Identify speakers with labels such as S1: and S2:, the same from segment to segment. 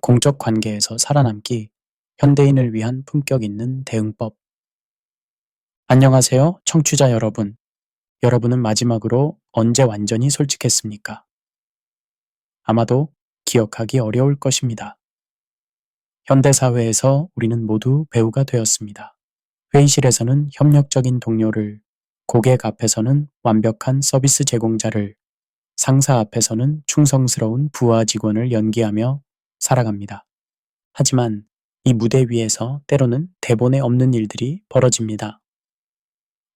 S1: 공적 관계에서 살아남기, 현대인을 위한 품격 있는 대응법. 안녕하세요, 청취자 여러분. 여러분은 마지막으로 언제 완전히 솔직했습니까? 아마도 기억하기 어려울 것입니다. 현대사회에서 우리는 모두 배우가 되었습니다. 회의실에서는 협력적인 동료를, 고객 앞에서는 완벽한 서비스 제공자를, 상사 앞에서는 충성스러운 부하 직원을 연기하며 살아갑니다. 하지만 이 무대 위에서 때로는 대본에 없는 일들이 벌어집니다.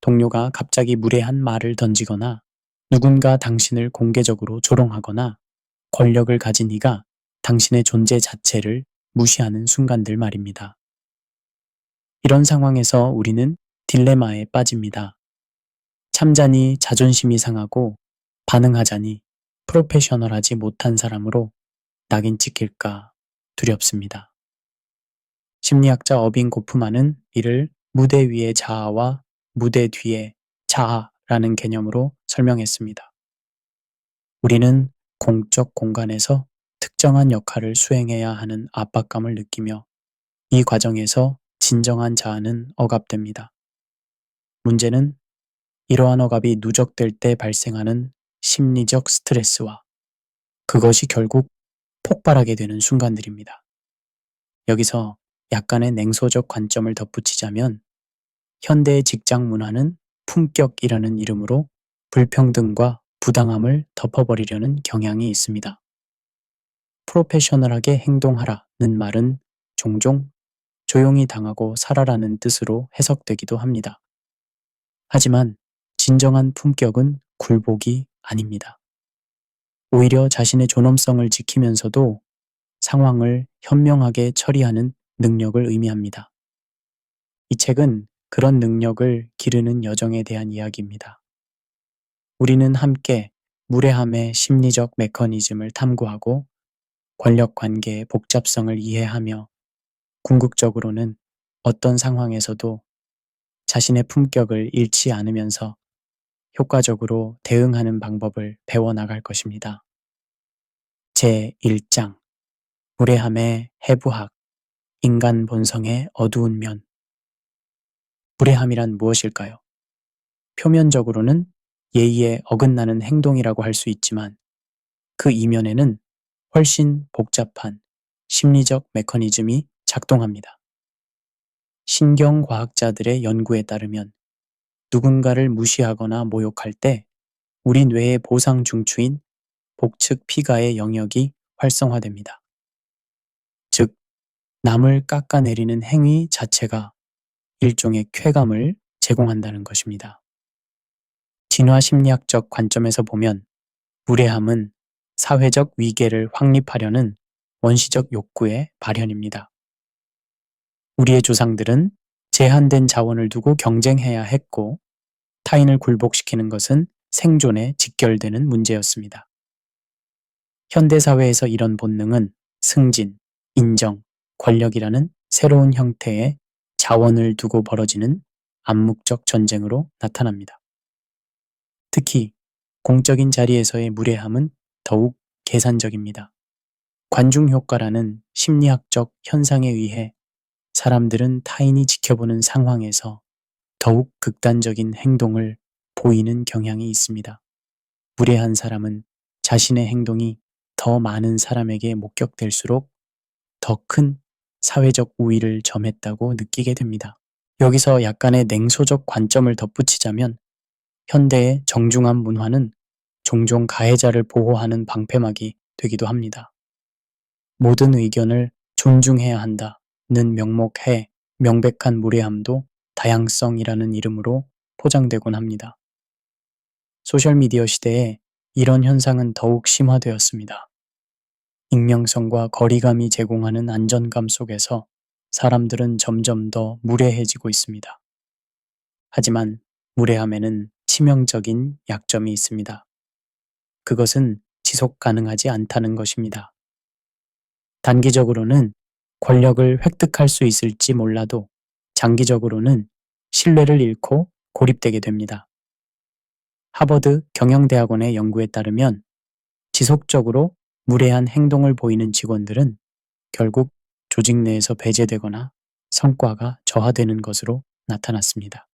S1: 동료가 갑자기 무례한 말을 던지거나 누군가 당신을 공개적으로 조롱하거나 권력을 가진 이가 당신의 존재 자체를 무시하는 순간들 말입니다. 이런 상황에서 우리는 딜레마에 빠집니다. 참자니 자존심이 상하고 반응하자니 프로페셔널하지 못한 사람으로 낙인 찍힐까 두렵습니다. 심리학자 어빙 고프만은 이를 무대 위의 자아와 무대 뒤의 자아라는 개념으로 설명했습니다. 우리는 공적 공간에서 특정한 역할을 수행해야 하는 압박감을 느끼며 이 과정에서 진정한 자아는 억압됩니다. 문제는 이러한 억압이 누적될 때 발생하는 심리적 스트레스와 그것이 결국 폭발하게 되는 순간들입니다. 여기서 약간의 냉소적 관점을 덧붙이자면 현대의 직장 문화는 품격이라는 이름으로 불평등과 부당함을 덮어버리려는 경향이 있습니다. 프로페셔널하게 행동하라는 말은 종종 조용히 당하고 살아라는 뜻으로 해석되기도 합니다. 하지만 진정한 품격은 굴복이 아닙니다. 오히려 자신의 존엄성을 지키면서도 상황을 현명하게 처리하는 능력을 의미합니다. 이 책은 그런 능력을 기르는 여정에 대한 이야기입니다. 우리는 함께 무례함의 심리적 메커니즘을 탐구하고 권력 관계의 복잡성을 이해하며 궁극적으로는 어떤 상황에서도 자신의 품격을 잃지 않으면서 효과적으로 대응하는 방법을 배워나갈 것입니다. 제1장 무례함의 해부학, 인간 본성의 어두운 면. 무례함이란 무엇일까요? 표면적으로는 예의에 어긋나는 행동이라고 할 수 있지만 그 이면에는 훨씬 복잡한 심리적 메커니즘이 작동합니다. 신경과학자들의 연구에 따르면 누군가를 무시하거나 모욕할 때 우리 뇌의 보상 중추인 복측 피가의 영역이 활성화됩니다. 즉, 남을 깎아내리는 행위 자체가 일종의 쾌감을 제공한다는 것입니다. 진화 심리학적 관점에서 보면 무례함은 사회적 위계를 확립하려는 원시적 욕구의 발현입니다. 우리의 조상들은 제한된 자원을 두고 경쟁해야 했고 타인을 굴복시키는 것은 생존에 직결되는 문제였습니다. 현대사회에서 이런 본능은 승진, 인정, 권력이라는 새로운 형태의 자원을 두고 벌어지는 암묵적 전쟁으로 나타납니다. 특히 공적인 자리에서의 무례함은 더욱 계산적입니다. 관중 효과라는 심리학적 현상에 의해 사람들은 타인이 지켜보는 상황에서 더욱 극단적인 행동을 보이는 경향이 있습니다. 무례한 사람은 자신의 행동이 더 많은 사람에게 목격될수록 더 큰 사회적 우위를 점했다고 느끼게 됩니다. 여기서 약간의 냉소적 관점을 덧붙이자면 현대의 정중한 문화는 종종 가해자를 보호하는 방패막이 되기도 합니다. 모든 의견을 존중해야 한다는 명목하에 명백한 무례함도 다양성이라는 이름으로 포장되곤 합니다. 소셜미디어 시대에 이런 현상은 더욱 심화되었습니다. 익명성과 거리감이 제공하는 안전감 속에서 사람들은 점점 더 무례해지고 있습니다. 하지만 무례함에는 치명적인 약점이 있습니다. 그것은 지속 가능하지 않다는 것입니다. 단기적으로는 권력을 획득할 수 있을지 몰라도 장기적으로는 신뢰를 잃고 고립되게 됩니다. 하버드 경영대학원의 연구에 따르면 지속적으로 무례한 행동을 보이는 직원들은 결국 조직 내에서 배제되거나 성과가 저하되는 것으로 나타났습니다.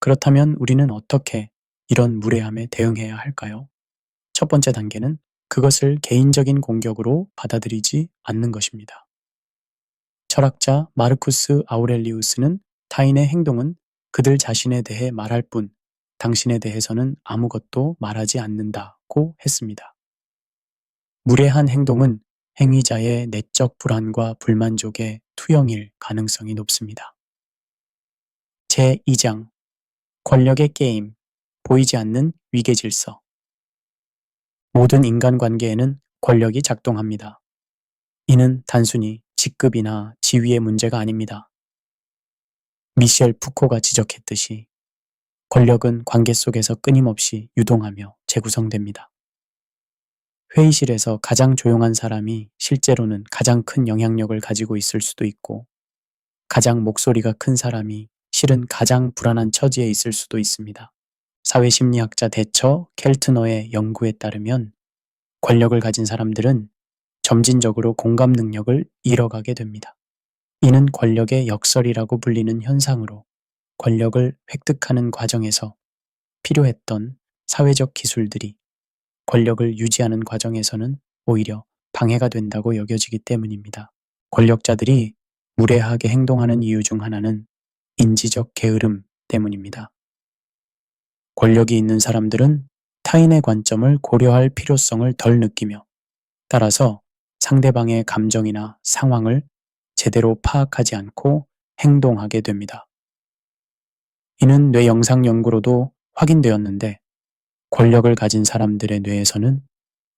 S1: 그렇다면 우리는 어떻게 이런 무례함에 대응해야 할까요? 첫 번째 단계는 그것을 개인적인 공격으로 받아들이지 않는 것입니다. 철학자 마르쿠스 아우렐리우스는 타인의 행동은 그들 자신에 대해 말할 뿐 당신에 대해서는 아무것도 말하지 않는다고 했습니다. 무례한 행동은 행위자의 내적 불안과 불만족의 투영일 가능성이 높습니다. 제2장 권력의 게임, 보이지 않는 위계 질서. 모든 인간관계에는 권력이 작동합니다. 이는 단순히 직급이나 지위의 문제가 아닙니다. 미셸 푸코가 지적했듯이 권력은 관계 속에서 끊임없이 유동하며 재구성됩니다. 회의실에서 가장 조용한 사람이 실제로는 가장 큰 영향력을 가지고 있을 수도 있고, 가장 목소리가 큰 사람이 실은 가장 불안한 처지에 있을 수도 있습니다. 사회심리학자 대처 켈트너의 연구에 따르면 권력을 가진 사람들은 점진적으로 공감 능력을 잃어가게 됩니다. 이는 권력의 역설이라고 불리는 현상으로 권력을 획득하는 과정에서 필요했던 사회적 기술들이 권력을 유지하는 과정에서는 오히려 방해가 된다고 여겨지기 때문입니다. 권력자들이 무례하게 행동하는 이유 중 하나는 인지적 게으름 때문입니다. 권력이 있는 사람들은 타인의 관점을 고려할 필요성을 덜 느끼며, 따라서 상대방의 감정이나 상황을 제대로 파악하지 않고 행동하게 됩니다. 이는 뇌 영상 연구로도 확인되었는데, 권력을 가진 사람들의 뇌에서는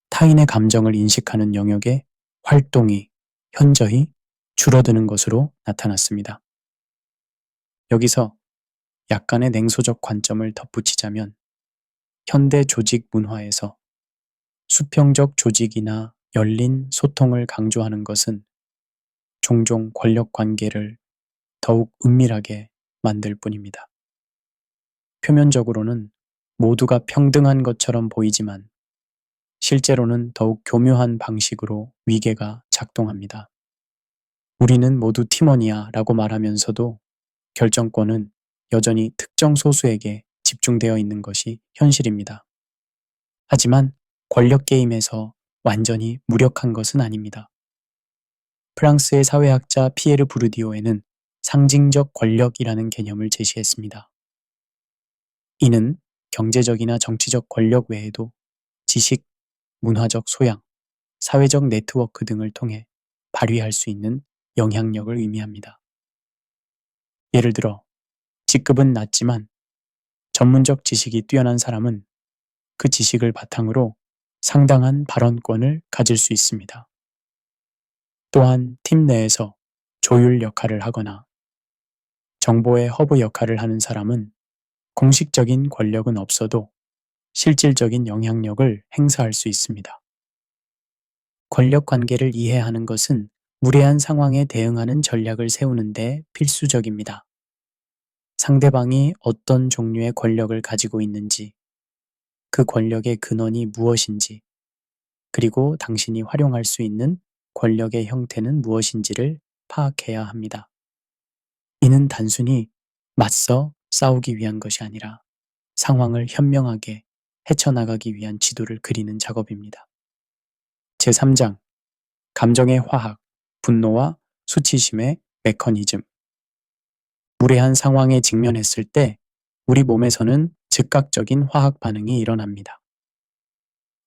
S1: 타인의 감정을 인식하는 영역의 활동이 현저히 줄어드는 것으로 나타났습니다. 여기서 약간의 냉소적 관점을 덧붙이자면, 현대 조직 문화에서 수평적 조직이나 열린 소통을 강조하는 것은 종종 권력 관계를 더욱 은밀하게 만들 뿐입니다. 표면적으로는 모두가 평등한 것처럼 보이지만 실제로는 더욱 교묘한 방식으로 위계가 작동합니다. 우리는 모두 팀원이야 라고 말하면서도 결정권은 여전히 특정 소수에게 집중되어 있는 것이 현실입니다. 하지만 권력 게임에서 완전히 무력한 것은 아닙니다. 프랑스의 사회학자 피에르 부르디오에는 상징적 권력이라는 개념을 제시했습니다. 이는 경제적이나 정치적 권력 외에도 지식, 문화적 소양, 사회적 네트워크 등을 통해 발휘할 수 있는 영향력을 의미합니다. 예를 들어, 직급은 낮지만 전문적 지식이 뛰어난 사람은 그 지식을 바탕으로 상당한 발언권을 가질 수 있습니다. 또한 팀 내에서 조율 역할을 하거나 정보의 허브 역할을 하는 사람은 공식적인 권력은 없어도 실질적인 영향력을 행사할 수 있습니다. 권력 관계를 이해하는 것은 무례한 상황에 대응하는 전략을 세우는 데 필수적입니다. 상대방이 어떤 종류의 권력을 가지고 있는지, 그 권력의 근원이 무엇인지, 그리고 당신이 활용할 수 있는 권력의 형태는 무엇인지를 파악해야 합니다. 이는 단순히 맞서 싸우기 위한 것이 아니라 상황을 현명하게 헤쳐나가기 위한 지도를 그리는 작업입니다. 제3장 감정의 화학, 분노와 수치심의 메커니즘. 무례한 상황에 직면했을 때 우리 몸에서는 즉각적인 화학 반응이 일어납니다.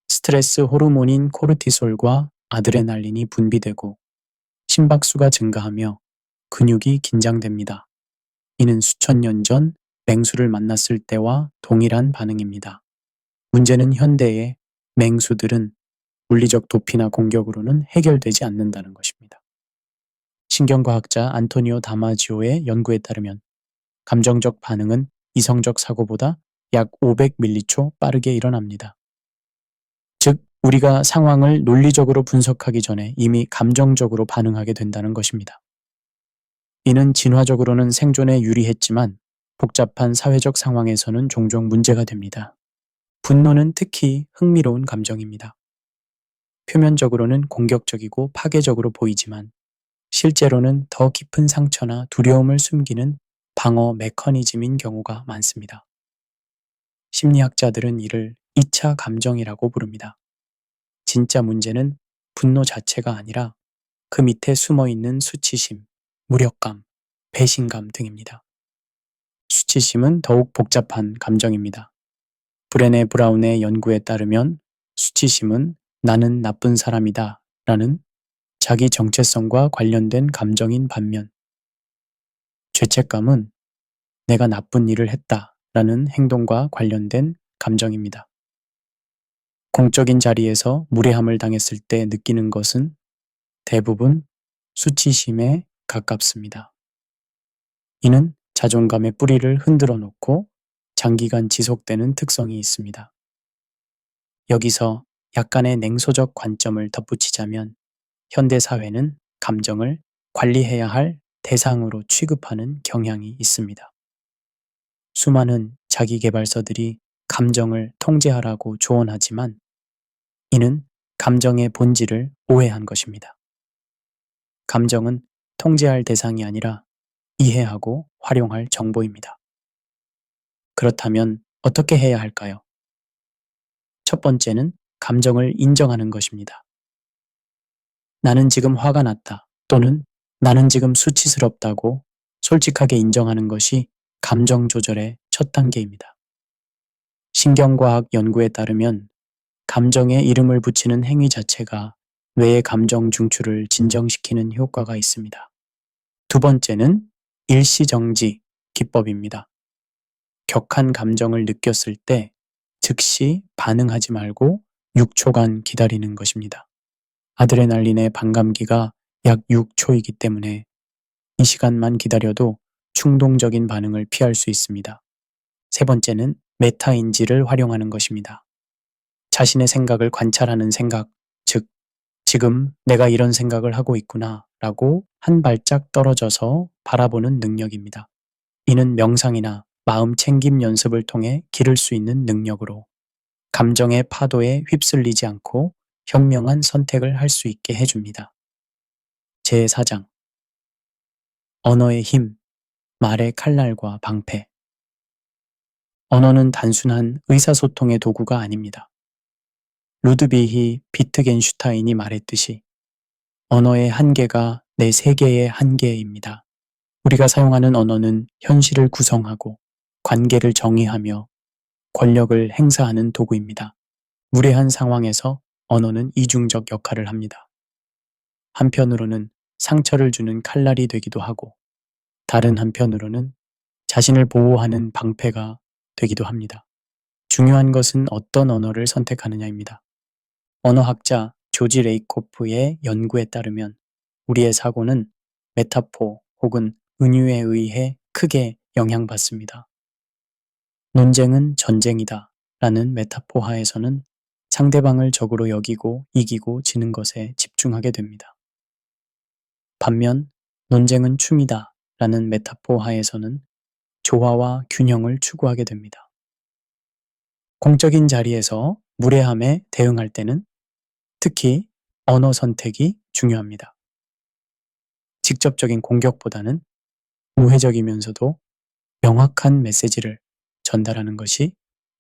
S1: 스트레스 호르몬인 코르티솔과 아드레날린이 분비되고 심박수가 증가하며 근육이 긴장됩니다. 이는 수천 년 전 맹수를 만났을 때와 동일한 반응입니다. 문제는 현대의 맹수들은 물리적 도피나 공격으로는 해결되지 않는다는 것입니다. 신경과학자 안토니오 다마지오의 연구에 따르면 감정적 반응은 이성적 사고보다 약 500m초 빠르게 일어납니다. 즉, 우리가 상황을 논리적으로 분석하기 전에 이미 감정적으로 반응하게 된다는 것입니다. 이는 진화적으로는 생존에 유리했지만 복잡한 사회적 상황에서는 종종 문제가 됩니다. 분노는 특히 흥미로운 감정입니다. 표면적으로는 공격적이고 파괴적으로 보이지만 실제로는 더 깊은 상처나 두려움을 숨기는 방어 메커니즘인 경우가 많습니다. 심리학자들은 이를 2차 감정이라고 부릅니다. 진짜 문제는 분노 자체가 아니라 그 밑에 숨어 있는 수치심, 무력감, 배신감 등입니다. 수치심은 더욱 복잡한 감정입니다. 브레네 브라운의 연구에 따르면 수치심은 나는 나쁜 사람이다 라는 자기 정체성과 관련된 감정인 반면 죄책감은 내가 나쁜 일을 했다 라는 행동과 관련된 감정입니다. 공적인 자리에서 무례함을 당했을 때 느끼는 것은 대부분 수치심에 가깝습니다. 이는 자존감의 뿌리를 흔들어 놓고 장기간 지속되는 특성이 있습니다. 여기서 약간의 냉소적 관점을 덧붙이자면 현대 사회는 감정을 관리해야 할 대상으로 취급하는 경향이 있습니다. 수많은 자기계발서들이 감정을 통제하라고 조언하지만 이는 감정의 본질을 오해한 것입니다. 감정은 통제할 대상이 아니라 이해하고 활용할 정보입니다. 그렇다면 어떻게 해야 할까요? 첫 번째는 감정을 인정하는 것입니다. 나는 지금 화가 났다 또는 나는 지금 수치스럽다고 솔직하게 인정하는 것이 감정 조절의 첫 단계입니다. 신경과학 연구에 따르면 감정에 이름을 붙이는 행위 자체가 뇌의 감정 중추를 진정시키는 효과가 있습니다. 두 번째는 일시정지 기법입니다. 격한 감정을 느꼈을 때 즉시 반응하지 말고 6초간 기다리는 것입니다. 아드레날린의 반감기가 약 6초이기 때문에 이 시간만 기다려도 충동적인 반응을 피할 수 있습니다. 세 번째는 메타인지를 활용하는 것입니다. 자신의 생각을 관찰하는 생각, 즉, 지금 내가 이런 생각을 하고 있구나 라고 한 발짝 떨어져서 바라보는 능력입니다. 이는 명상이나 마음 챙김 연습을 통해 기를 수 있는 능력으로 감정의 파도에 휩쓸리지 않고 현명한 선택을 할 수 있게 해줍니다. 제4장 언어의 힘, 말의 칼날과 방패. 언어는 단순한 의사소통의 도구가 아닙니다. 루드비히 비트겐슈타인이 말했듯이 언어의 한계가 내 세계의 한계입니다. 우리가 사용하는 언어는 현실을 구성하고 관계를 정의하며 권력을 행사하는 도구입니다. 무례한 상황에서 언어는 이중적 역할을 합니다. 한편으로는 상처를 주는 칼날이 되기도 하고 다른 한편으로는 자신을 보호하는 방패가 되기도 합니다. 중요한 것은 어떤 언어를 선택하느냐입니다. 언어학자 조지 레이코프의 연구에 따르면 우리의 사고는 메타포 혹은 은유에 의해 크게 영향받습니다. 논쟁은 전쟁이다 라는 메타포 하에서는 상대방을 적으로 여기고 이기고 지는 것에 집중하게 됩니다. 반면 논쟁은 춤이다 라는 메타포 하에서는 조화와 균형을 추구하게 됩니다. 공적인 자리에서 무례함에 대응할 때는 특히 언어 선택이 중요합니다. 직접적인 공격보다는 우회적이면서도 명확한 메시지를 전달하는 것이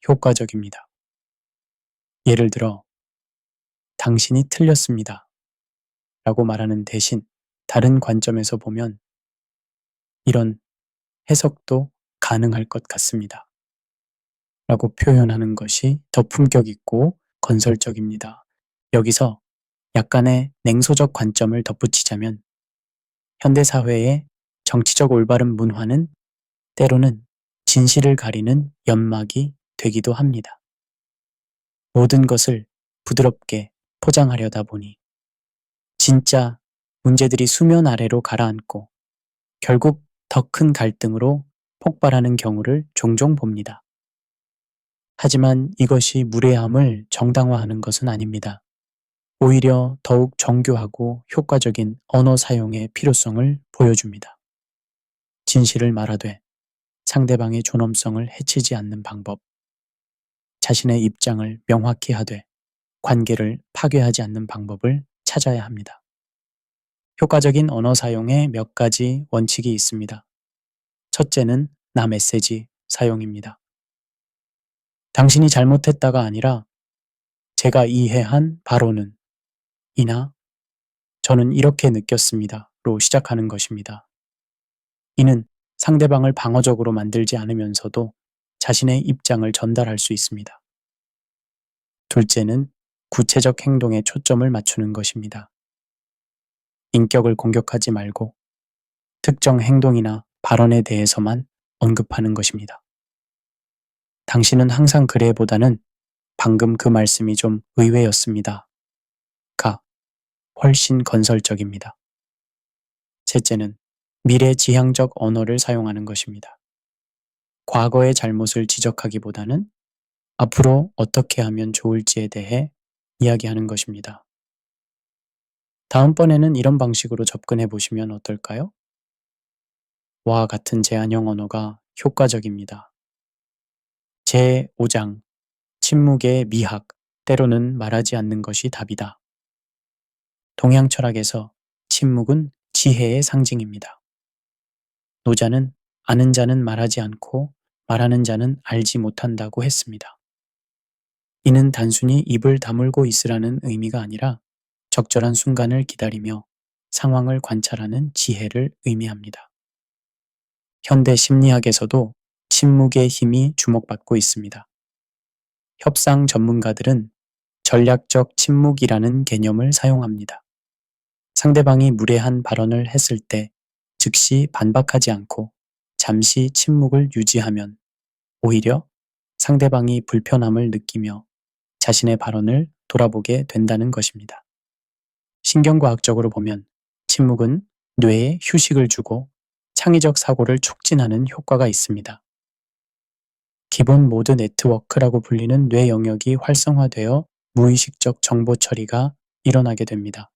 S1: 효과적입니다. 예를 들어, 당신이 틀렸습니다 라고 말하는 대신 다른 관점에서 보면 이런 해석도 가능할 것 같습니다 라고 표현하는 것이 더 품격 있고 건설적입니다. 여기서 약간의 냉소적 관점을 덧붙이자면 현대사회의 정치적 올바른 문화는 때로는 진실을 가리는 연막이 되기도 합니다. 모든 것을 부드럽게 포장하려다 보니 진짜 문제들이 수면 아래로 가라앉고 결국 더 큰 갈등으로 폭발하는 경우를 종종 봅니다. 하지만 이것이 무례함을 정당화하는 것은 아닙니다. 오히려 더욱 정교하고 효과적인 언어 사용의 필요성을 보여줍니다. 진실을 말하되 상대방의 존엄성을 해치지 않는 방법, 자신의 입장을 명확히 하되 관계를 파괴하지 않는 방법을 찾아야 합니다. 효과적인 언어 사용에 몇 가지 원칙이 있습니다. 첫째는 나 메시지 사용입니다. 당신이 잘못했다가 아니라 제가 이해한 바로는 이나 저는 이렇게 느꼈습니다로 시작하는 것입니다. 이는 상대방을 방어적으로 만들지 않으면서도 자신의 입장을 전달할 수 있습니다. 둘째는 구체적 행동에 초점을 맞추는 것입니다. 인격을 공격하지 말고 특정 행동이나 발언에 대해서만 언급하는 것입니다. 당신은 항상 그래보다는 방금 그 말씀이 좀 의외였습니다. 가 훨씬 건설적입니다. 셋째는 미래지향적 언어를 사용하는 것입니다. 과거의 잘못을 지적하기보다는 앞으로 어떻게 하면 좋을지에 대해 이야기하는 것입니다. 다음번에는 이런 방식으로 접근해 보시면 어떨까요? 와 같은 제안형 언어가 효과적입니다. 제5장 침묵의 미학, 때로는 말하지 않는 것이 답이다. 동양 철학에서 침묵은 지혜의 상징입니다. 노자는 아는 자는 말하지 않고 말하는 자는 알지 못한다고 했습니다. 이는 단순히 입을 다물고 있으라는 의미가 아니라 적절한 순간을 기다리며 상황을 관찰하는 지혜를 의미합니다. 현대 심리학에서도 침묵의 힘이 주목받고 있습니다. 협상 전문가들은 전략적 침묵이라는 개념을 사용합니다. 상대방이 무례한 발언을 했을 때 즉시 반박하지 않고 잠시 침묵을 유지하면 오히려 상대방이 불편함을 느끼며 자신의 발언을 돌아보게 된다는 것입니다. 신경과학적으로 보면 침묵은 뇌에 휴식을 주고 창의적 사고를 촉진하는 효과가 있습니다. 기본 모드 네트워크라고 불리는 뇌 영역이 활성화되어 무의식적 정보 처리가 일어나게 됩니다.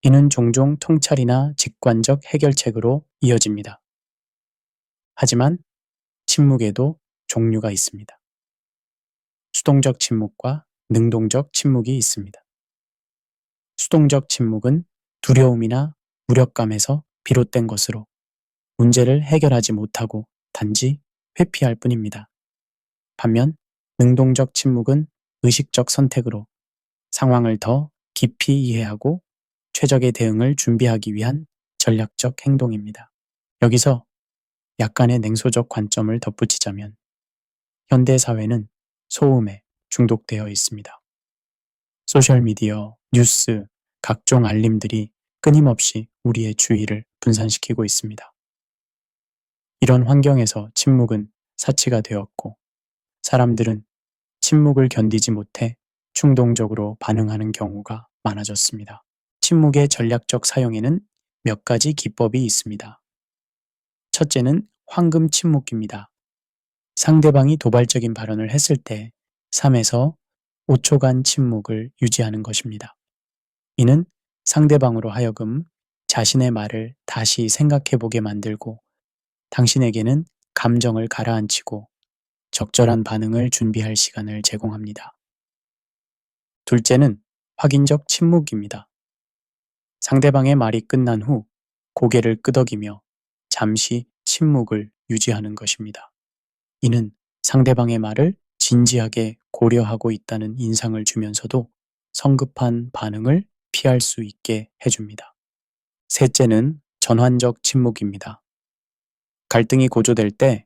S1: 이는 종종 통찰이나 직관적 해결책으로 이어집니다. 하지만 침묵에도 종류가 있습니다. 수동적 침묵과 능동적 침묵이 있습니다. 수동적 침묵은 두려움이나 무력감에서 비롯된 것으로 문제를 해결하지 못하고 단지 회피할 뿐입니다. 반면 능동적 침묵은 의식적 선택으로 상황을 더 깊이 이해하고 최적의 대응을 준비하기 위한 전략적 행동입니다. 여기서 약간의 냉소적 관점을 덧붙이자면 현대 사회는 소음에 중독되어 있습니다. 소셜미디어, 뉴스, 각종 알림들이 끊임없이 우리의 주의를 분산시키고 있습니다. 이런 환경에서 침묵은 사치가 되었고 사람들은 침묵을 견디지 못해 충동적으로 반응하는 경우가 많아졌습니다. 침묵의 전략적 사용에는 몇 가지 기법이 있습니다. 첫째는 황금 침묵입니다. 상대방이 도발적인 발언을 했을 때 3에서 5초간 침묵을 유지하는 것입니다. 이는 상대방으로 하여금 자신의 말을 다시 생각해보게 만들고 당신에게는 감정을 가라앉히고 적절한 반응을 준비할 시간을 제공합니다. 둘째는 확인적 침묵입니다. 상대방의 말이 끝난 후 고개를 끄덕이며 잠시 침묵을 유지하는 것입니다. 이는 상대방의 말을 진지하게 고려하고 있다는 인상을 주면서도 성급한 반응을 피할 수 있게 해줍니다. 셋째는 전환적 침묵입니다. 갈등이 고조될 때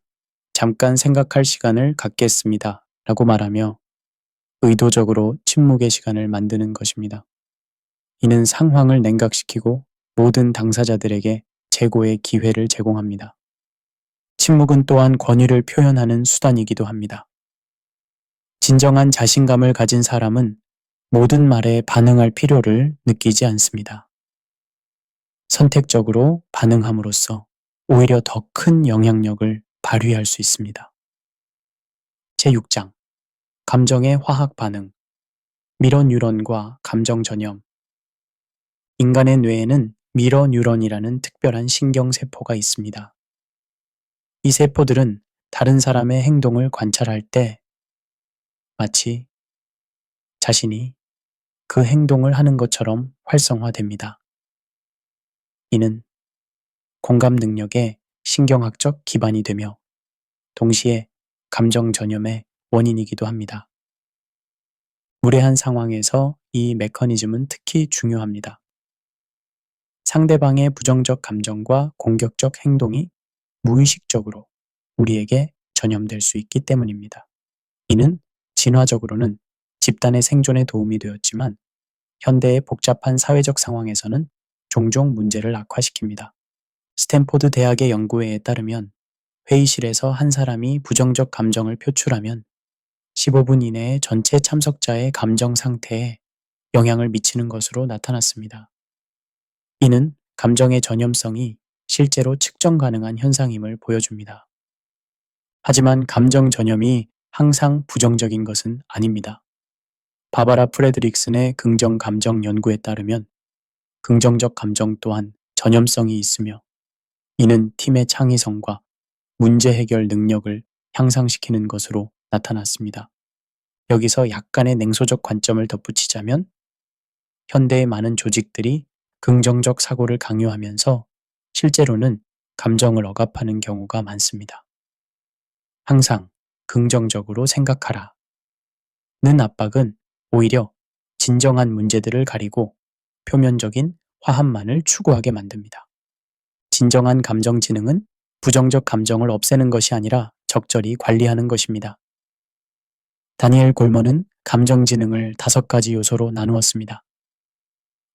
S1: 잠깐 생각할 시간을 갖겠습니다 라고 말하며 의도적으로 침묵의 시간을 만드는 것입니다. 이는 상황을 냉각시키고 모든 당사자들에게 재고의 기회를 제공합니다. 침묵은 또한 권위를 표현하는 수단이기도 합니다. 진정한 자신감을 가진 사람은 모든 말에 반응할 필요를 느끼지 않습니다. 선택적으로 반응함으로써 오히려 더 큰 영향력을 발휘할 수 있습니다. 제6장 감정의 화학 반응, 미러 뉴런과 감정 전염. 인간의 뇌에는 미러 뉴런이라는 특별한 신경세포가 있습니다. 이 세포들은 다른 사람의 행동을 관찰할 때 마치 자신이 그 행동을 하는 것처럼 활성화됩니다. 이는 공감 능력의 신경학적 기반이 되며 동시에 감정 전염의 원인이기도 합니다. 무례한 상황에서 이 메커니즘은 특히 중요합니다. 상대방의 부정적 감정과 공격적 행동이 무의식적으로 우리에게 전염될 수 있기 때문입니다. 이는 진화적으로는 집단의 생존에 도움이 되었지만 현대의 복잡한 사회적 상황에서는 종종 문제를 악화시킵니다. 스탠포드 대학의 연구회에 따르면 회의실에서 한 사람이 부정적 감정을 표출하면 15분 이내에 전체 참석자의 감정 상태에 영향을 미치는 것으로 나타났습니다. 이는 감정의 전염성이 실제로 측정 가능한 현상임을 보여줍니다. 하지만 감정 전염이 항상 부정적인 것은 아닙니다. 바바라 프레드릭슨의 긍정 감정 연구에 따르면 긍정적 감정 또한 전염성이 있으며 이는 팀의 창의성과 문제 해결 능력을 향상시키는 것으로 나타났습니다. 여기서 약간의 냉소적 관점을 덧붙이자면 현대의 많은 조직들이 긍정적 사고를 강요하면서 실제로는 감정을 억압하는 경우가 많습니다. 항상 긍정적으로 생각하라. 는 압박은 오히려 진정한 문제들을 가리고 표면적인 화합만을 추구하게 만듭니다. 진정한 감정 지능은 부정적 감정을 없애는 것이 아니라 적절히 관리하는 것입니다. 다니엘 골먼은 감정 지능을 5가지 요소로 나누었습니다.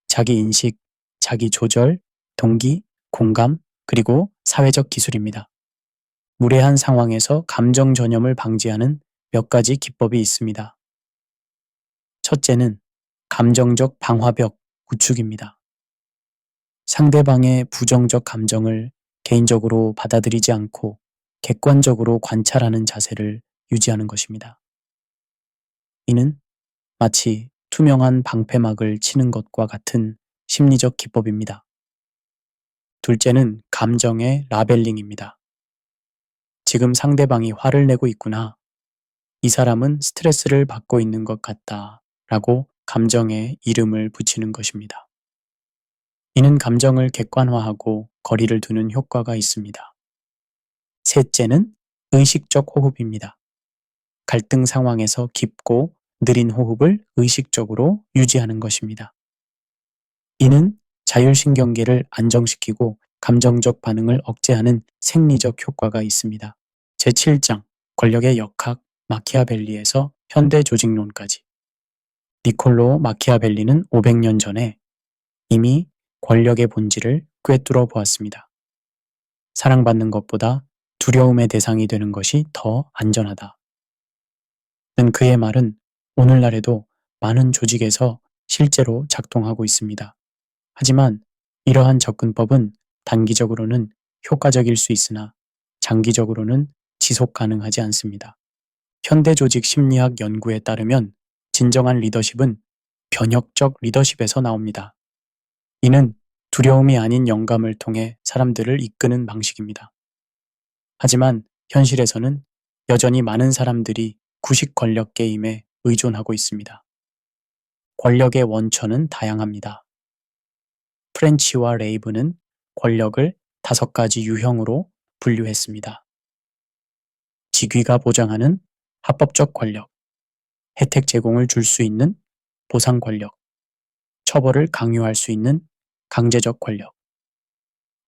S1: 자기 인식, 자기 조절, 동기, 공감, 그리고 사회적 기술입니다. 무례한 상황에서 감정 전염을 방지하는 몇 가지 기법이 있습니다. 첫째는 감정적 방화벽 구축입니다. 상대방의 부정적 감정을 개인적으로 받아들이지 않고 객관적으로 관찰하는 자세를 유지하는 것입니다. 이는 마치 투명한 방패막을 치는 것과 같은 심리적 기법입니다. 둘째는 감정의 라벨링입니다. 지금 상대방이 화를 내고 있구나. 이 사람은 스트레스를 받고 있는 것 같다. 라고 감정에 이름을 붙이는 것입니다. 이는 감정을 객관화하고 거리를 두는 효과가 있습니다. 셋째는 의식적 호흡입니다. 갈등 상황에서 깊고 느린 호흡을 의식적으로 유지하는 것입니다. 이는 자율신경계를 안정시키고 감정적 반응을 억제하는 생리적 효과가 있습니다. 제7장 권력의 역학 마키아벨리에서 현대 조직론까지. 니콜로 마키아벨리는 500년 전에 이미 권력의 본질을 꿰뚫어 보았습니다. 사랑받는 것보다 두려움의 대상이 되는 것이 더 안전하다. 는 그의 말은 오늘날에도 많은 조직에서 실제로 작동하고 있습니다. 하지만 이러한 접근법은 단기적으로는 효과적일 수 있으나 장기적으로는 지속 가능하지 않습니다. 현대 조직 심리학 연구에 따르면 진정한 리더십은 변혁적 리더십에서 나옵니다. 이는 두려움이 아닌 영감을 통해 사람들을 이끄는 방식입니다. 하지만 현실에서는 여전히 많은 사람들이 구식 권력 게임에 의존하고 있습니다. 권력의 원천은 다양합니다. 프렌치와 레이브는 권력을 5가지 유형으로 분류했습니다. 직위가 보장하는 합법적 권력, 혜택 제공을 줄 수 있는 보상 권력, 처벌을 강요할 수 있는 강제적 권력,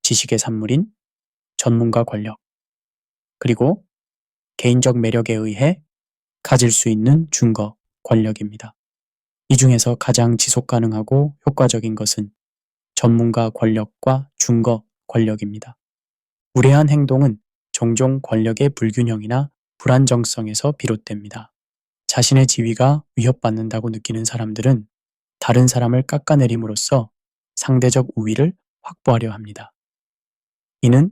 S1: 지식의 산물인 전문가 권력, 그리고 개인적 매력에 의해 가질 수 있는 준거 권력입니다. 이 중에서 가장 지속 가능하고 효과적인 것은 전문가 권력과 준거 권력입니다. 무례한 행동은 종종 권력의 불균형이나 불안정성에서 비롯됩니다. 자신의 지위가 위협받는다고 느끼는 사람들은 다른 사람을 깎아내림으로써 상대적 우위를 확보하려 합니다. 이는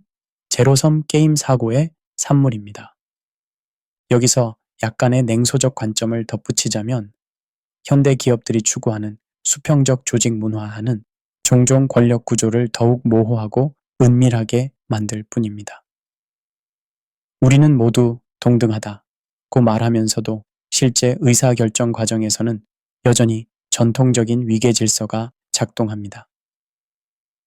S1: 제로섬 게임 사고의 산물입니다. 여기서 약간의 냉소적 관점을 덧붙이자면 현대 기업들이 추구하는 수평적 조직 문화화는 종종 권력 구조를 더욱 모호하고 은밀하게 만들 뿐입니다. 우리는 모두 동등하다고 말하면서도 실제 의사결정 과정에서는 여전히 전통적인 위계 질서가 작동합니다.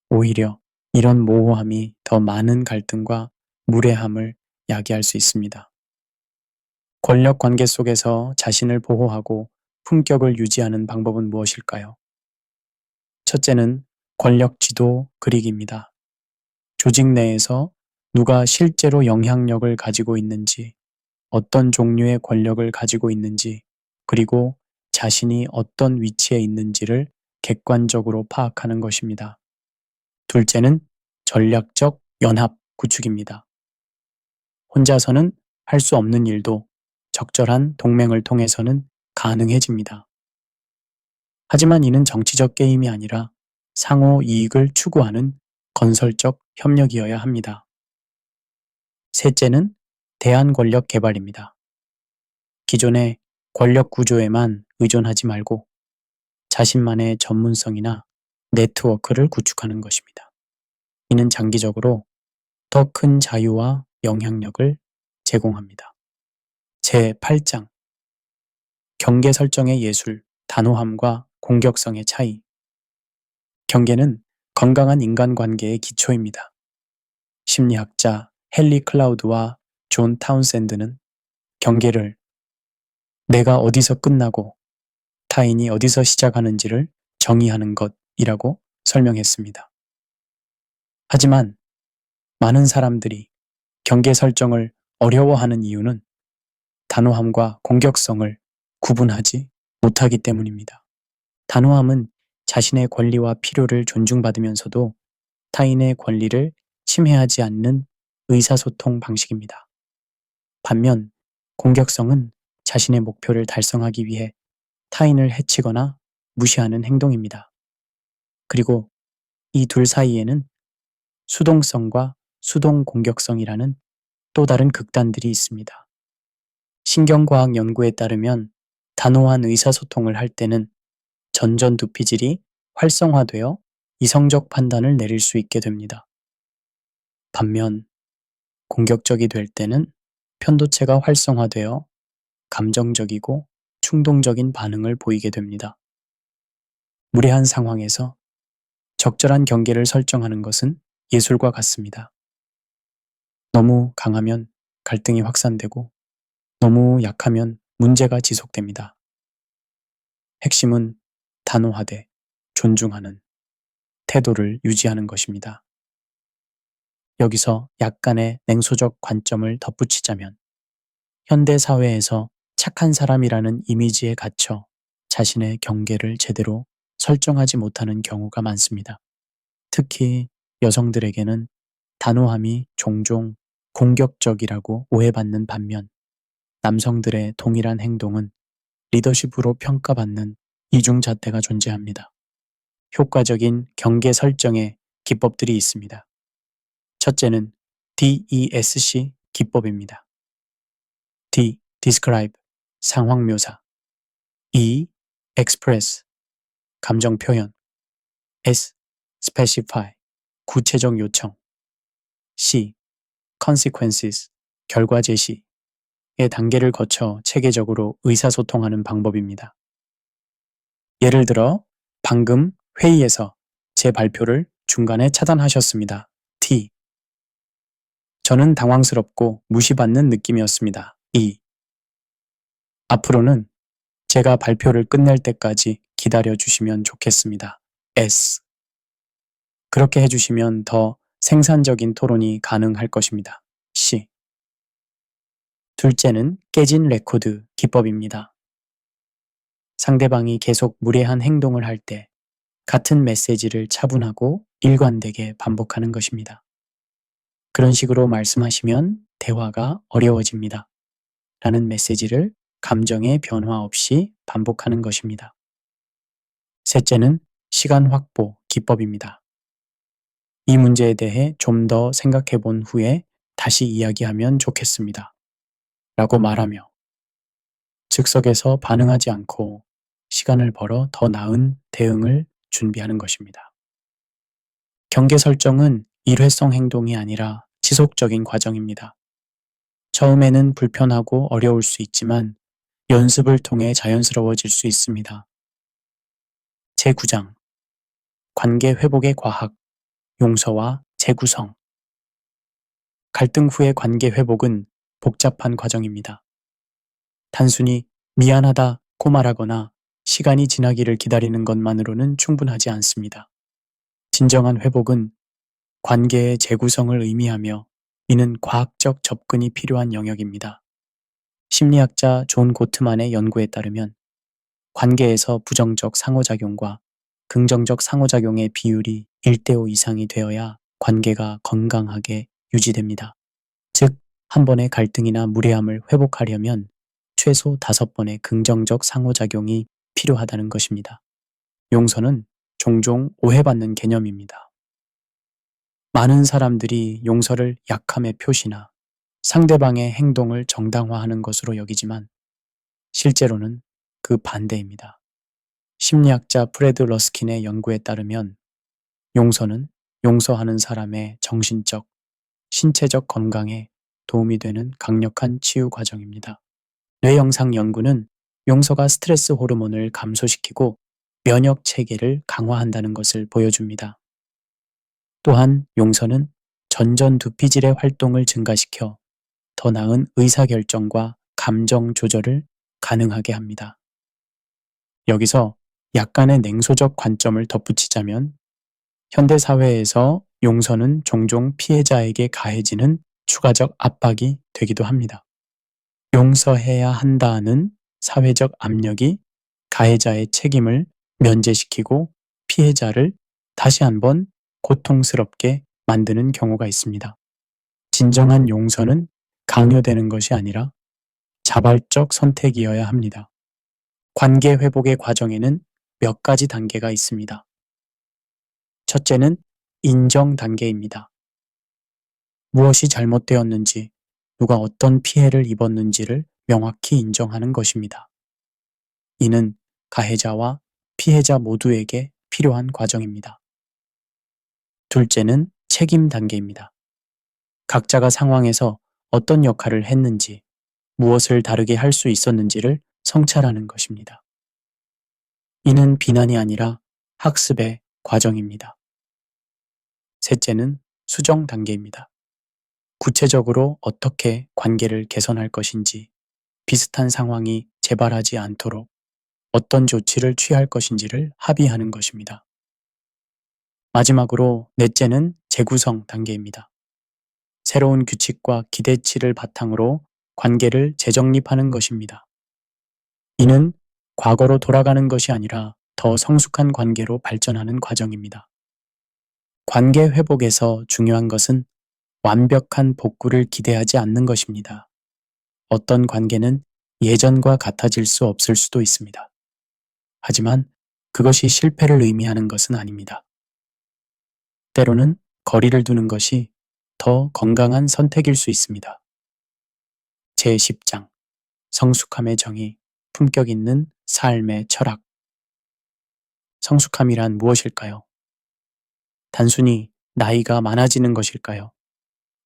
S1: 오히려 이런 모호함이 더 많은 갈등과 무례함을 야기할 수 있습니다. 권력 관계 속에서 자신을 보호하고 품격을 유지하는 방법은 무엇일까요? 첫째는 권력 지도 그리기입니다. 조직 내에서 누가 실제로 영향력을 가지고 있는지, 어떤 종류의 권력을 가지고 있는지, 그리고 자신이 어떤 위치에 있는지를 객관적으로 파악하는 것입니다. 둘째는 전략적 연합 구축입니다. 혼자서는 할 수 없는 일도 적절한 동맹을 통해서는 가능해집니다. 하지만 이는 정치적 게임이 아니라 상호 이익을 추구하는 건설적 협력이어야 합니다. 셋째는 대한 권력 개발입니다. 기존의 권력 구조에만 의존하지 말고 자신만의 전문성이나 네트워크를 구축하는 것입니다. 이는 장기적으로 더 큰 자유와 영향력을 제공합니다. 제8장 경계 설정의 예술, 단호함과 공격성의 차이. 경계는 건강한 인간관계의 기초입니다. 심리학자 헨리 클라우드와 존 타운샌드는 경계를 내가 어디서 끝나고 타인이 어디서 시작하는지를 정의하는 것이라고 설명했습니다. 하지만 많은 사람들이 경계 설정을 어려워하는 이유는 단호함과 공격성을 구분하지 못하기 때문입니다. 단호함은 자신의 권리와 필요를 존중받으면서도 타인의 권리를 침해하지 않는 의사소통 방식입니다. 반면 공격성은 자신의 목표를 달성하기 위해 타인을 해치거나 무시하는 행동입니다. 그리고 이 둘 사이에는 수동성과 수동 공격성이라는 또 다른 극단들이 있습니다. 신경과학 연구에 따르면 단호한 의사소통을 할 때는 전전두피질이 활성화되어 이성적 판단을 내릴 수 있게 됩니다. 반면 공격적이 될 때는 편도체가 활성화되어 감정적이고 충동적인 반응을 보이게 됩니다. 무례한 상황에서 적절한 경계를 설정하는 것은 예술과 같습니다. 너무 강하면 갈등이 확산되고 너무 약하면 문제가 지속됩니다. 핵심은 단호하되 존중하는 태도를 유지하는 것입니다. 여기서 약간의 냉소적 관점을 덧붙이자면 현대 사회에서 착한 사람이라는 이미지에 갇혀 자신의 경계를 제대로 설정하지 못하는 경우가 많습니다. 특히 여성들에게는 단호함이 종종 공격적이라고 오해받는 반면 남성들의 동일한 행동은 리더십으로 평가받는 이중잣대가 존재합니다. 효과적인 경계 설정의 기법들이 있습니다. 첫째는 DESC 기법입니다. D. Describe, 상황 묘사. E. Express, 감정 표현. S. Specify, 구체적 요청. C. Consequences, 결과 제시의 단계를 거쳐 체계적으로 의사소통하는 방법입니다. 예를 들어 방금 회의에서 제 발표를 중간에 차단하셨습니다. T. 저는 당황스럽고 무시받는 느낌이었습니다. E. 앞으로는 제가 발표를 끝낼 때까지 기다려 주시면 좋겠습니다. S. 그렇게 해주시면 더 생산적인 토론이 가능할 것입니다. C. 둘째는 깨진 레코드 기법입니다. 상대방이 계속 무례한 행동을 할 때 같은 메시지를 차분하고 일관되게 반복하는 것입니다. 그런 식으로 말씀하시면 대화가 어려워집니다. 라는 메시지를 감정의 변화 없이 반복하는 것입니다. 셋째는 시간 확보 기법입니다. 이 문제에 대해 좀 더 생각해 본 후에 다시 이야기하면 좋겠습니다. 라고 말하며 즉석에서 반응하지 않고 시간을 벌어 더 나은 대응을 준비하는 것입니다. 경계 설정은 일회성 행동이 아니라 지속적인 과정입니다. 처음에는 불편하고 어려울 수 있지만 연습을 통해 자연스러워질 수 있습니다. 제9장 관계 회복의 과학, 용서와 재구성. 갈등 후의 관계 회복은 복잡한 과정입니다. 단순히 미안하다고 말하거나 시간이 지나기를 기다리는 것만으로는 충분하지 않습니다. 진정한 회복은 관계의 재구성을 의미하며 이는 과학적 접근이 필요한 영역입니다. 심리학자 존 고트만의 연구에 따르면 관계에서 부정적 상호작용과 긍정적 상호작용의 비율이 1대5 이상이 되어야 관계가 건강하게 유지됩니다. 즉, 한 번의 갈등이나 무례함을 회복하려면 최소 5번의 긍정적 상호작용이 필요하다는 것입니다. 용서는 종종 오해받는 개념입니다. 많은 사람들이 용서를 약함의 표시나 상대방의 행동을 정당화하는 것으로 여기지만 실제로는 그 반대입니다. 심리학자 프레드 러스킨의 연구에 따르면 용서는 용서하는 사람의 정신적, 신체적 건강에 도움이 되는 강력한 치유 과정입니다. 뇌영상 연구는 용서가 스트레스 호르몬을 감소시키고 면역 체계를 강화한다는 것을 보여줍니다. 또한 용서는 전전두피질의 활동을 증가시켜 더 나은 의사결정과 감정 조절을 가능하게 합니다. 여기서 약간의 냉소적 관점을 덧붙이자면 현대사회에서 용서는 종종 피해자에게 가해지는 추가적 압박이 되기도 합니다. 용서해야 한다는 사회적 압력이 가해자의 책임을 면제시키고 피해자를 다시 한번 고통스럽게 만드는 경우가 있습니다. 진정한 용서는 강요되는 것이 아니라 자발적 선택이어야 합니다. 관계 회복의 과정에는 몇 가지 단계가 있습니다. 첫째는 인정 단계입니다. 무엇이 잘못되었는지, 누가 어떤 피해를 입었는지를 명확히 인정하는 것입니다. 이는 가해자와 피해자 모두에게 필요한 과정입니다. 둘째는 책임 단계입니다. 각자가 상황에서 어떤 역할을 했는지, 무엇을 다르게 할 수 있었는지를 성찰하는 것입니다. 이는 비난이 아니라 학습의 과정입니다. 셋째는 수정 단계입니다. 구체적으로 어떻게 관계를 개선할 것인지, 비슷한 상황이 재발하지 않도록 어떤 조치를 취할 것인지를 합의하는 것입니다. 마지막으로 넷째는 재구성 단계입니다. 새로운 규칙과 기대치를 바탕으로 관계를 재정립하는 것입니다. 이는 과거로 돌아가는 것이 아니라 더 성숙한 관계로 발전하는 과정입니다. 관계 회복에서 중요한 것은 완벽한 복구를 기대하지 않는 것입니다. 어떤 관계는 예전과 같아질 수 없을 수도 있습니다. 하지만 그것이 실패를 의미하는 것은 아닙니다. 때로는 거리를 두는 것이 더 건강한 선택일 수 있습니다. 제10장 성숙함의 정의, 품격 있는 삶의 철학. 성숙함이란 무엇일까요? 단순히 나이가 많아지는 것일까요?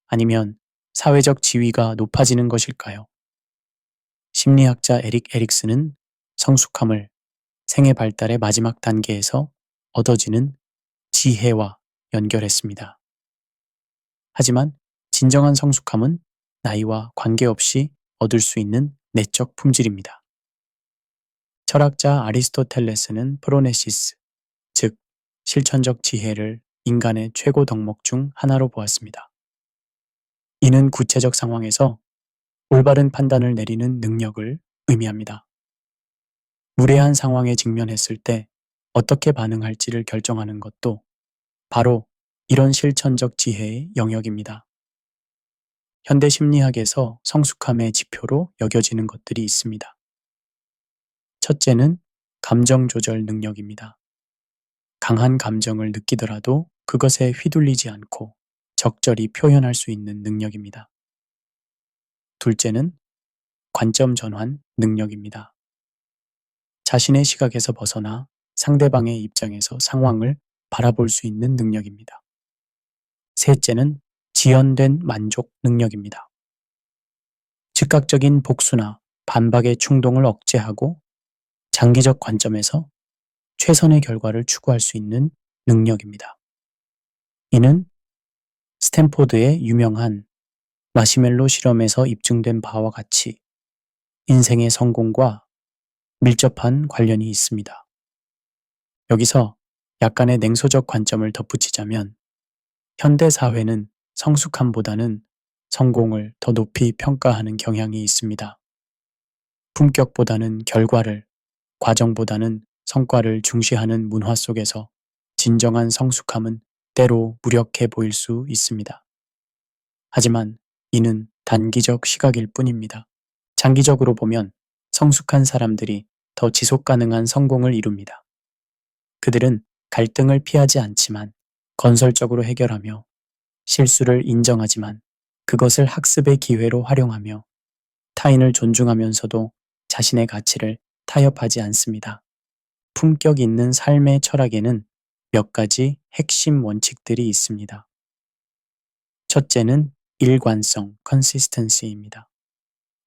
S1: 아니면 사회적 지위가 높아지는 것일까요? 심리학자 에릭 에릭슨은 성숙함을 생애 발달의 마지막 단계에서 얻어지는 지혜와 연결했습니다. 하지만 진정한 성숙함은 나이와 관계없이 얻을 수 있는 내적 품질입니다. 철학자 아리스토텔레스는 프로네시스, 즉 실천적 지혜를 인간의 최고 덕목 중 하나로 보았습니다. 이는 구체적 상황에서 올바른 판단을 내리는 능력을 의미합니다. 무례한 상황에 직면했을 때 어떻게 반응할지를 결정하는 것도 바로 이런 실천적 지혜의 영역입니다. 현대 심리학에서 성숙함의 지표로 여겨지는 것들이 있습니다. 첫째는 감정 조절 능력입니다. 강한 감정을 느끼더라도 그것에 휘둘리지 않고 적절히 표현할 수 있는 능력입니다. 둘째는 관점 전환 능력입니다. 자신의 시각에서 벗어나 상대방의 입장에서 상황을 바라볼 수 있는 능력입니다. 셋째는 지연된 만족 능력입니다. 즉각적인 복수나 반박의 충동을 억제하고 장기적 관점에서 최선의 결과를 추구할 수 있는 능력입니다. 이는 스탠포드의 유명한 마시멜로 실험에서 입증된 바와 같이 인생의 성공과 밀접한 관련이 있습니다. 여기서 약간의 냉소적 관점을 덧붙이자면 현대 사회는 성숙함보다는 성공을 더 높이 평가하는 경향이 있습니다. 품격보다는 결과를, 과정보다는 성과를 중시하는 문화 속에서 진정한 성숙함은 때로 무력해 보일 수 있습니다. 하지만 이는 단기적 시각일 뿐입니다. 장기적으로 보면 성숙한 사람들이 더 지속 가능한 성공을 이룹니다. 그들은 갈등을 피하지 않지만 건설적으로 해결하며 실수를 인정하지만 그것을 학습의 기회로 활용하며 타인을 존중하면서도 자신의 가치를 타협하지 않습니다. 품격 있는 삶의 철학에는 몇 가지 핵심 원칙들이 있습니다. 첫째는 일관성, consistency입니다.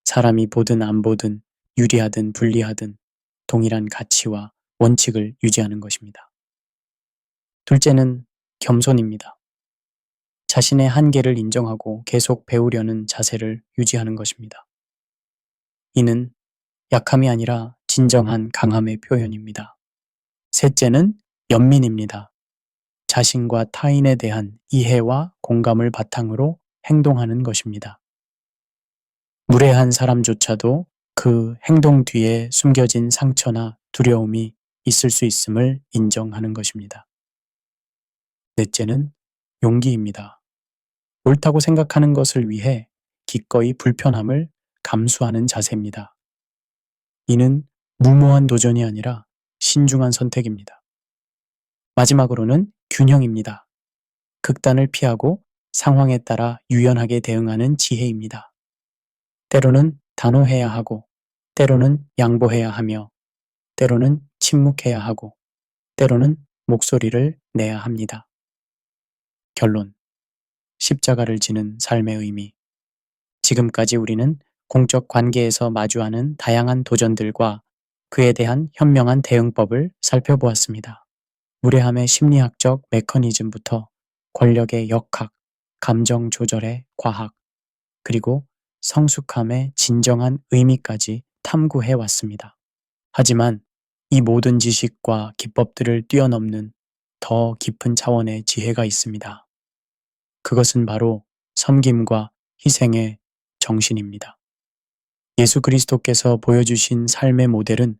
S1: 사람이 보든 안 보든 유리하든 불리하든 동일한 가치와 원칙을 유지하는 것입니다. 둘째는 겸손입니다. 자신의 한계를 인정하고 계속 배우려는 자세를 유지하는 것입니다. 이는 약함이 아니라 진정한 강함의 표현입니다. 셋째는 연민입니다. 자신과 타인에 대한 이해와 공감을 바탕으로 행동하는 것입니다. 무례한 사람조차도 그 행동 뒤에 숨겨진 상처나 두려움이 있을 수 있음을 인정하는 것입니다. 넷째는 용기입니다. 옳다고 생각하는 것을 위해 기꺼이 불편함을 감수하는 자세입니다. 이는 무모한 도전이 아니라 신중한 선택입니다. 마지막으로는 균형입니다. 극단을 피하고 상황에 따라 유연하게 대응하는 지혜입니다. 때로는 단호해야 하고, 때로는 양보해야 하며, 때로는 침묵해야 하고, 때로는 목소리를 내야 합니다. 결론. 십자가를 지는 삶의 의미. 지금까지 우리는 공적 관계에서 마주하는 다양한 도전들과 그에 대한 현명한 대응법을 살펴보았습니다. 무례함의 심리학적 메커니즘부터 권력의 역학, 감정 조절의 과학, 그리고 성숙함의 진정한 의미까지 탐구해 왔습니다. 하지만 이 모든 지식과 기법들을 뛰어넘는 더 깊은 차원의 지혜가 있습니다. 그것은 바로 섬김과 희생의 정신입니다. 예수 그리스도께서 보여주신 삶의 모델은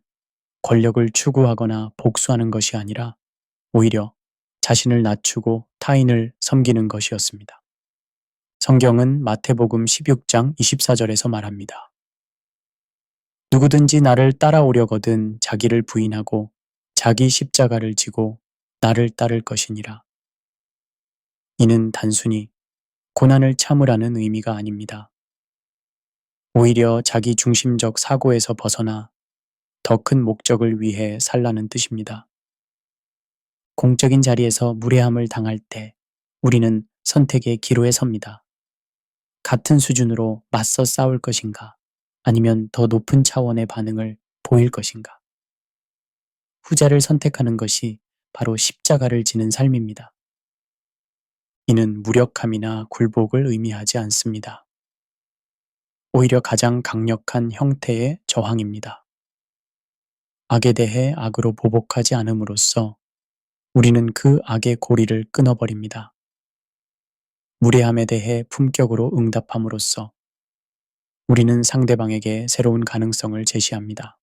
S1: 권력을 추구하거나 복수하는 것이 아니라 오히려 자신을 낮추고 타인을 섬기는 것이었습니다. 성경은 마태복음 16장 24절에서 말합니다. 누구든지 나를 따라오려거든 자기를 부인하고 자기 십자가를 지고 나를 따를 것이니라. 이는 단순히 고난을 참으라는 의미가 아닙니다. 오히려 자기 중심적 사고에서 벗어나 더 큰 목적을 위해 살라는 뜻입니다. 공적인 자리에서 무례함을 당할 때 우리는 선택의 기로에 섭니다. 같은 수준으로 맞서 싸울 것인가, 아니면 더 높은 차원의 반응을 보일 것인가. 후자를 선택하는 것이 바로 십자가를 지는 삶입니다. 이는 무력함이나 굴복을 의미하지 않습니다. 오히려 가장 강력한 형태의 저항입니다. 악에 대해 악으로 보복하지 않음으로써 우리는 그 악의 고리를 끊어버립니다. 무례함에 대해 품격으로 응답함으로써 우리는 상대방에게 새로운 가능성을 제시합니다.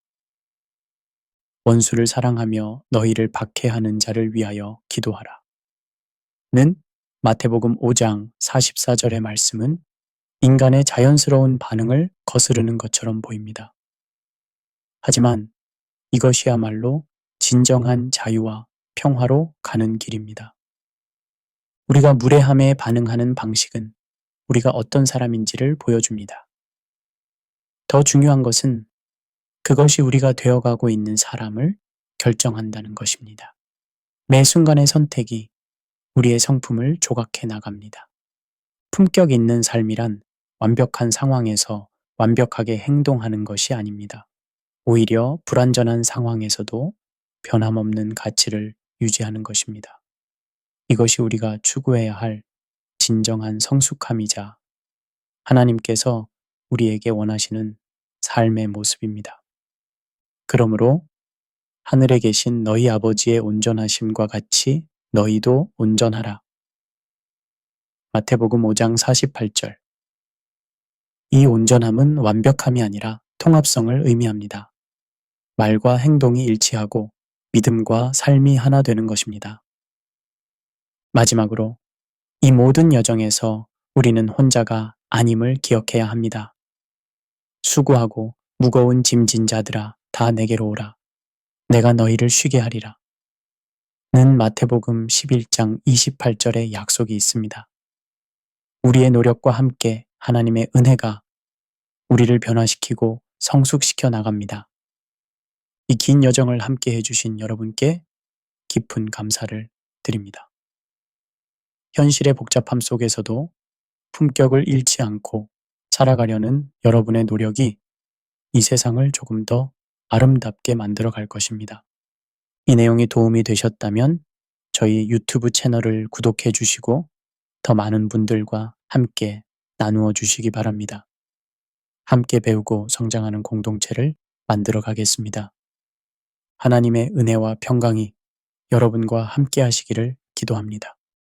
S1: 원수를 사랑하며 너희를 박해하는 자를 위하여 기도하라. 는 마태복음 5장 44절의 말씀은 인간의 자연스러운 반응을 거스르는 것처럼 보입니다. 하지만 이것이야말로 진정한 자유와 평화로 가는 길입니다. 우리가 무례함에 반응하는 방식은 우리가 어떤 사람인지를 보여줍니다. 더 중요한 것은 그것이 우리가 되어가고 있는 사람을 결정한다는 것입니다. 매 순간의 선택이 우리의 성품을 조각해 나갑니다. 품격 있는 삶이란 완벽한 상황에서 완벽하게 행동하는 것이 아닙니다. 오히려 불완전한 상황에서도 변함없는 가치를 유지하는 것입니다. 이것이 우리가 추구해야 할 진정한 성숙함이자 하나님께서 우리에게 원하시는 삶의 모습입니다. 그러므로 하늘에 계신 너희 아버지의 온전하심과 같이 너희도 온전하라. 마태복음 5장 48절. 이 온전함은 완벽함이 아니라 통합성을 의미합니다. 말과 행동이 일치하고 믿음과 삶이 하나 되는 것입니다. 마지막으로 이 모든 여정에서 우리는 혼자가 아님을 기억해야 합니다. 수고하고 무거운 짐진 자들아 다 내게로 오라. 내가 너희를 쉬게 하리라. 는 마태복음 11장 28절의 약속이 있습니다. 우리의 노력과 함께 하나님의 은혜가 우리를 변화시키고 성숙시켜 나갑니다. 이 긴 여정을 함께 해주신 여러분께 깊은 감사를 드립니다. 현실의 복잡함 속에서도 품격을 잃지 않고 살아가려는 여러분의 노력이 이 세상을 조금 더 아름답게 만들어 갈 것입니다. 이 내용이 도움이 되셨다면 저희 유튜브 채널을 구독해 주시고 더 많은 분들과 함께 나누어 주시기 바랍니다. 함께 배우고 성장하는 공동체를 만들어 가겠습니다. 하나님의 은혜와 평강이 여러분과 함께 하시기를 기도합니다.